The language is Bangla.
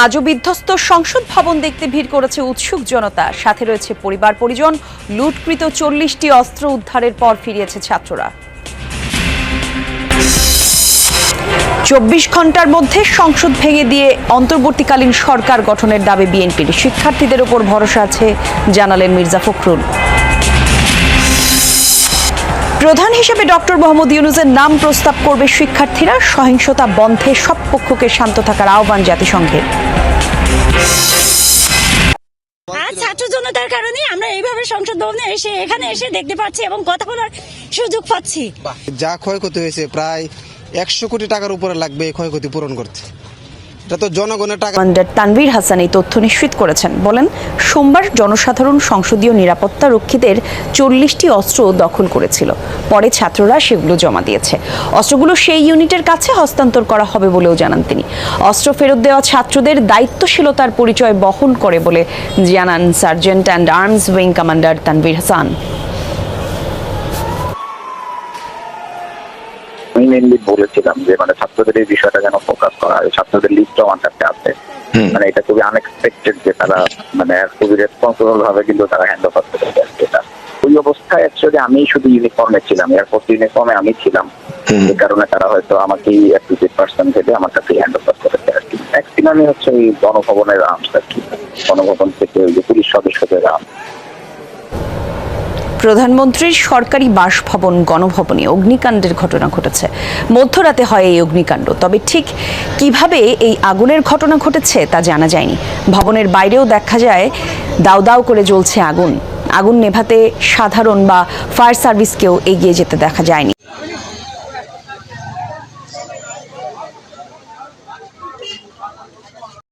আজও বিধ্বস্ত সংসদ ভবন দেখতে ভিড় করেছে উৎসুক জনতা, সাথে রয়েছে পরিবার পরিজন। লুটকৃত 40টি অস্ত্র উদ্ধারের পর ফিরিয়েছে ছাত্ররা। 24 ঘন্টার মধ্যে সংসদ ভেঙে দিয়ে অন্তর্বর্তীকালীন সরকার গঠনের দাবি বিএনপির। শিক্ষার্থীদের উপর ভরসা আছে জানালেন মির্জা ফখরুল। প্রধান হিসেবে ডক্টর মোহাম্মদ ইউনূসের নাম প্রস্তাব করবে শিক্ষার্থীরা। সহিংসতা বন্ধে সব পক্ষকে শান্ত থাকার আহ্বান জাতিসংঘের। ছাত্র জনতার কারণে আমরা এইভাবে সংসদ ভবনে এখানে এসে দেখতে পাচ্ছি এবং কথা বলার সুযোগ পাচ্ছি। যা ক্ষয়ক্ষতি হয়েছে প্রায় 100 কোটি টাকার উপরে লাগবে এই ক্ষয়ক্ষতি পূরণ করতে। এটা তো জনগণের টাকা। কমান্ডার তানভীর হাসান এই তথ্য নিশ্চিত করেছেন। বলেন, সোমবার জনসাধারণ সংসদীয় নিরাপত্তা রক্ষীদের 40টি অস্ত্র দখল করেছিল। পরে ছাত্ররা সেগুলো জমা দিয়েছে। অস্ত্রগুলো সেই ইউনিটের কাছে হস্তান্তর করা হবে বলেও জানান তিনি। অস্ত্র ফেরত দেওয়া ছাত্রদের দায়িত্বশীলতার পরিচয় বহন করে বলে জানান sergeant and arms wing commander Tanvir Hasan. আমি মেনলি বলেছিলাম যে ছাত্রদের এই বিষয়টা যেন ফোকাস করা হয়। ছাত্রদের লিস্ট আমার কাছে আছে, এটা খুবই আনএক্সপেক্টেড যে তারা খুবই রেসপন্সিবল ভাবে কিন্তু তারা হ্যান্ড ওভার করে যাচ্ছে। ওই অবস্থায় অ্যাকচুয়ালি আমি শুধু ইউনিফর্মে ছিলাম, এয়ারফোর্স ইউনিফর্মে আমি ছিলাম। এই কারণে তারা হয়তো আমাকেই অ্যাপ্রোপ্রিয়েট পার্সন ভেবে আমার কাছে হ্যান্ড ওভার করেছে আর কি। ম্যাক্সিমামই হচ্ছে ওই গণভবনের আর্মস আর কি, গণভবন থেকে ওই যে পুলিশ সদস্যদের আর্মস। প্রধানমন্ত্রীর সরকারি বাসভবন গণভবনে অগ্নিকাণ্ডের ঘটনা ঘটেছে। মধ্যরাতে হয় এই অগ্নিকাণ্ড, তবে ঠিক কিভাবে এই আগুনের ঘটনা ঘটেছে তা জানা যায়নি। ভবনের বাইরেও দেখা যায় দাউ দাউ করে জ্বলছে আগুন। আগুন নেভাতে সাধারণ বা ফায়ার সার্ভিসকেও এগিয়ে যেতে দেখা যায়নি।